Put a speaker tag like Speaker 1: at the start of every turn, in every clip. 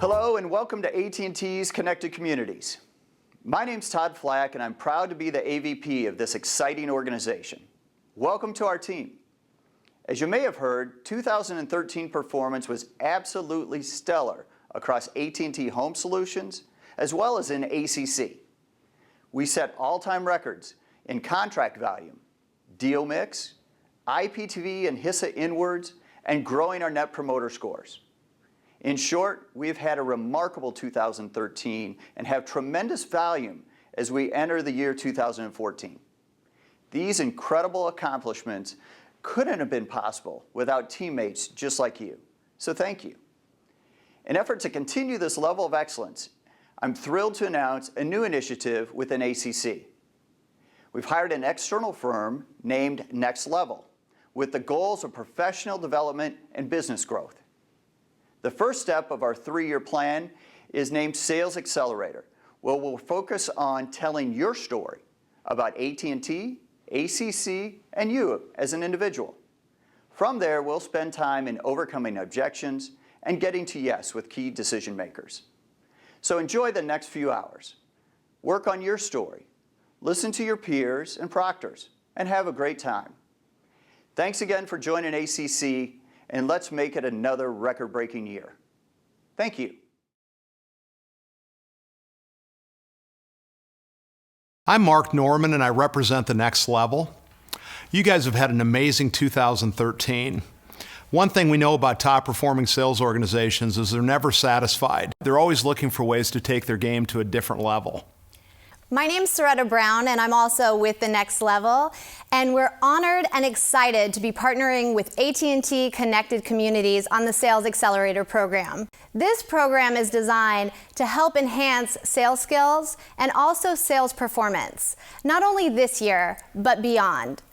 Speaker 1: Hello and welcome to AT&T's Connected Communities. My name's Todd Flack and I'm proud to be the AVP of this exciting organization. Welcome to our team. As you may have heard, 2013 performance was absolutely stellar across AT&T Home Solutions as well as in ACC. We set all-time records in contract volume, deal mix, IPTV and HISA inwards, and growing our Net Promoter Scores. In short, we have had a remarkable 2013 and have tremendous volume as we enter the year 2014. These incredible accomplishments couldn't have been possible without teammates just like you, so thank you. In an effort to continue this level of excellence, I'm thrilled to announce a new initiative within ACC. We've hired an external firm named Nslc with the goals of professional development and business growth. The first step of our 3-year plan is named Sales Accelerator, where we'll focus on telling your story about AT&T, ACC, and you as an individual. From there, we'll spend time in overcoming objections and getting to yes with key decision makers. So enjoy the next few hours. Work on your story, listen to your peers and proctors, and have a great time. Thanks again for joining ACC, and let's make it another record-breaking year. Thank you.
Speaker 2: I'm Mark Norman, and I represent the Next Level. You guys have had an amazing 2013. One thing we know about top-performing sales organizations is they're never satisfied. They're always looking for ways to take their game to a different level.
Speaker 3: My name's Soretta Brown, and I'm also with the Next Level, and we're honored and excited to be partnering with AT&T Connected Communities on the Sales Accelerator program. This program is designed to help enhance sales skills and also sales performance, not only this year, but beyond.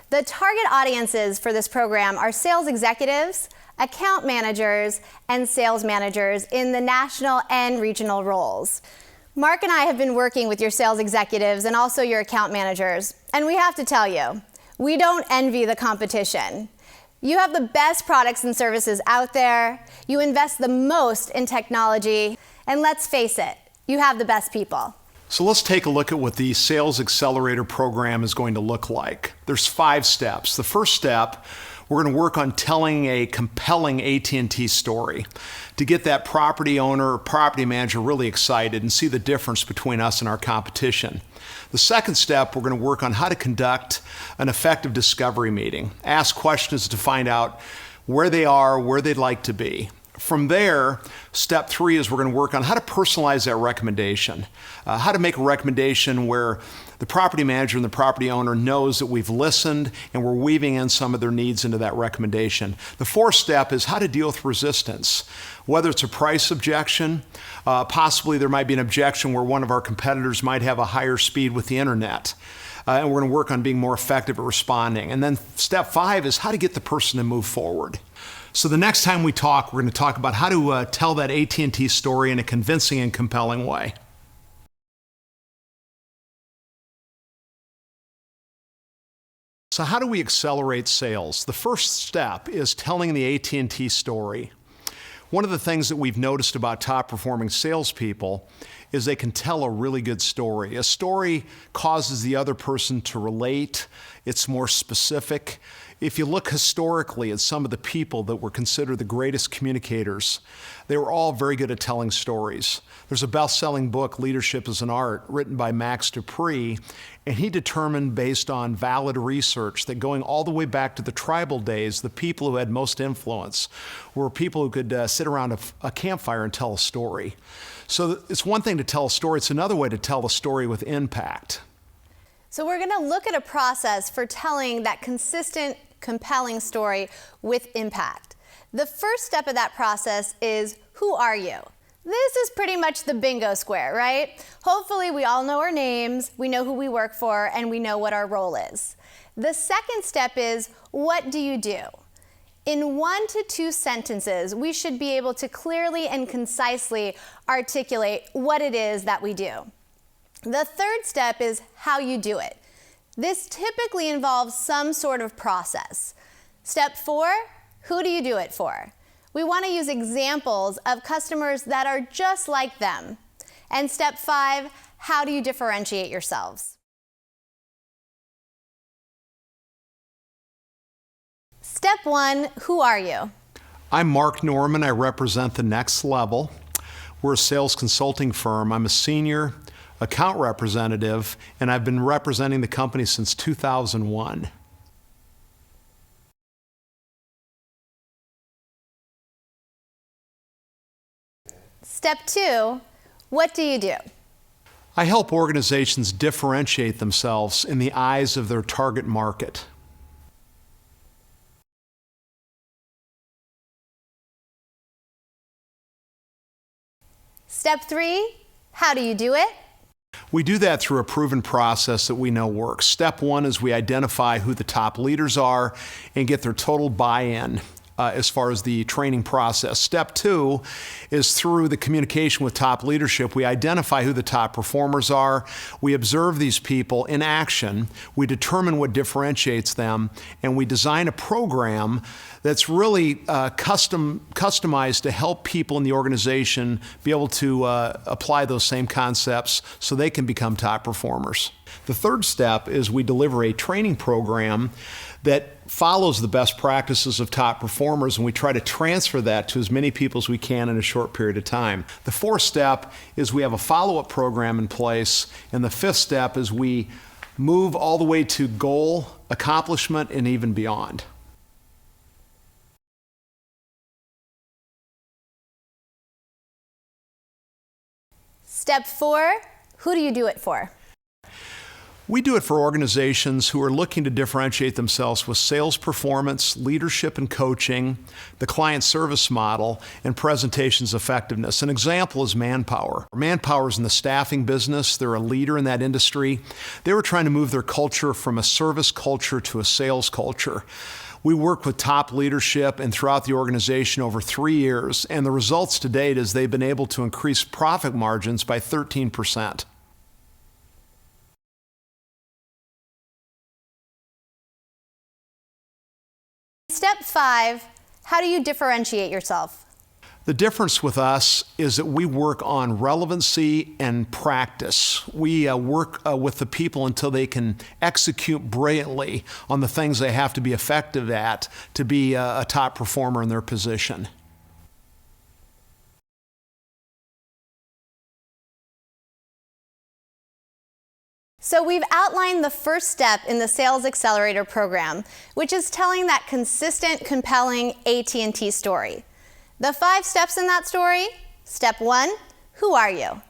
Speaker 3: The target audiences for this program are sales executives, account managers, and sales managers in the national and regional roles. Mark and I have been working with your sales executives and also your account managers, and we have to tell you, we don't envy the competition. You have the best products and services out there, you invest the most in technology, and let's face it, you have the best people.
Speaker 2: So let's take a look at what the Sales Accelerator program is going to look like. There's 5 steps. The first step, we're going to work on telling a compelling AT&T story to get that property owner or property manager really excited and see the difference between us and our competition. The second step, we're going to work on how to conduct an effective discovery meeting. Ask questions to find out where they are, where they'd like to be. From there, step 3 is we're going to work on how to personalize that recommendation, how to make a recommendation where the property manager and the property owner knows that we've listened and we're weaving in some of their needs into that recommendation. The 4th step is how to deal with resistance, whether it's a price objection, possibly there might be an objection where one of our competitors might have a higher speed with the internet. And we're going to work on being more effective at responding. And then step 5 is how to get the person to move forward. So the next time we talk, we're going to talk about how to tell that AT&T story in a convincing and compelling way. So how do we accelerate sales? The first step is telling the AT&T story. One of the things that we've noticed about top-performing salespeople is they can tell a really good story. A story causes the other person to relate. It's more specific. If you look historically at some of the people that were considered the greatest communicators, they were all very good at telling stories. There's a best-selling book, Leadership is an Art, written by Max Dupree, and he determined based on valid research that going all the way back to the tribal days, the people who had most influence were people who could sit around a campfire and tell a story. So it's one thing to tell a story, it's another way to tell the story with impact.
Speaker 3: So we're going to look at a process for telling that consistent, compelling story with impact. The first step of that process is, who are you? This is pretty much the bingo square, right? Hopefully we all know our names, we know who we work for, and we know what our role is. The second step is, what do you do? In 1 to 2 sentences, we should be able to clearly and concisely articulate what it is that we do. The third step is how you do it. This typically involves some sort of process. Step 4, who do you do it for? We want to use examples of customers that are just like them. And step 5, how do you differentiate yourselves? Step 1, who are you?
Speaker 2: I'm Mark Norman. I represent the Next Level. We're a sales consulting firm. I'm a senior account representative, and I've been representing the company since 2001.
Speaker 3: Step 2, what do you do?
Speaker 2: I help organizations differentiate themselves in the eyes of their target market.
Speaker 3: Step 3, how do you do it?
Speaker 2: We do that through a proven process that we know works. Step 1 is we identify who the top leaders are and get their total buy-in as far as the training process. Step 2 is through the communication with top leadership. We identify who the top performers are. We observe these people in action. We determine what differentiates them, and we design a program that's really customized to help people in the organization be able to apply those same concepts so they can become top performers. The third step is we deliver a training program that follows the best practices of top performers, and we try to transfer that to as many people as we can in a short period of time. The fourth step is we have a follow-up program in place, and the fifth step is we move all the way to goal accomplishment and even beyond.
Speaker 3: Step 4, who do you do it for?
Speaker 2: We do it for organizations who are looking to differentiate themselves with sales performance, leadership and coaching, the client service model, and presentations effectiveness. An example is Manpower. Manpower is in the staffing business. They're a leader in that industry. They were trying to move their culture from a service culture to a sales culture. We work with top leadership and throughout the organization over 3 years, and the results to date is they've been able to increase profit margins by 13%.
Speaker 3: Step 5, how do you differentiate yourself?
Speaker 2: The difference with us is that we work on relevancy and practice. We work with the people until they can execute brilliantly on the things they have to be effective at to be a top performer in their position.
Speaker 3: So we've outlined the first step in the Sales Accelerator program, which is telling that consistent, compelling AT&T story. The 5 steps in that story: step 1, who are you?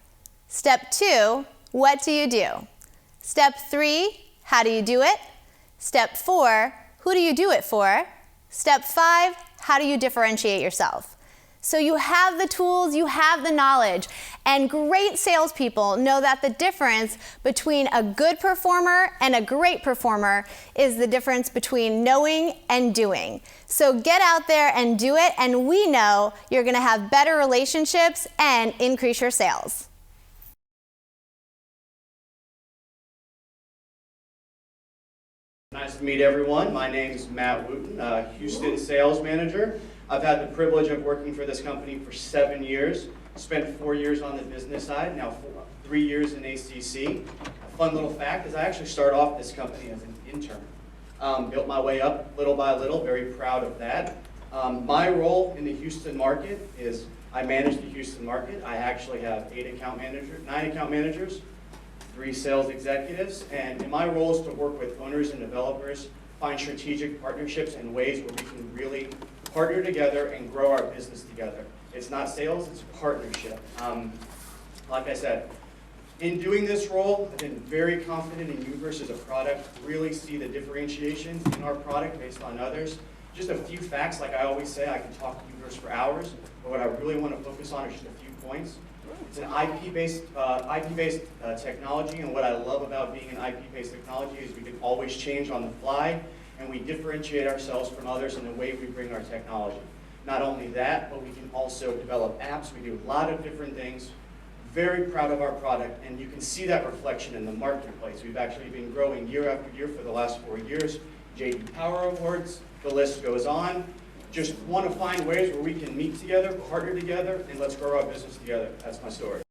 Speaker 3: Step 2, what do you do? Step 3, how do you do it? Step 4, who do you do it for? Step 5, how do you differentiate yourself? So you have the tools, you have the knowledge, and great salespeople know that the difference between a good performer and a great performer is the difference between knowing and doing. So get out there and do it, and we know you're going to have better relationships and increase your sales.
Speaker 1: Nice to meet everyone. My name is Matt Wooten, Houston Sales Manager. I've had the privilege of working for this company for 7 years. Spent 4 years on the business side, now 3 years in ACC. A fun little fact is I actually started off this company as an intern. Built my way up little by little, very proud of that. My role in the Houston market is I manage the Houston market. I actually have 9 account managers, 3 sales executives, and my role is to work with owners and developers, find strategic partnerships and ways where we can really partner together and grow our business together. It's not sales, it's partnership. Like I said, in doing this role, I've been very confident in UVerse as a product, really see the differentiations in our product based on others. Just a few facts, like I always say, I can talk to UVerse for hours, but what I really want to focus on is just a few points. It's an IP-based technology, and what I love about being an IP-based technology is we can always change on the fly, and we differentiate ourselves from others in the way we bring our technology. Not only that, but we can also develop apps. We do a lot of different things. Very proud of our product, and you can see that reflection in the marketplace. We've actually been growing year after year for the last 4 years. JD Power Awards, the list goes on.
Speaker 4: just want to find ways where we can meet together, partner together, and let's grow our business together. That's my story.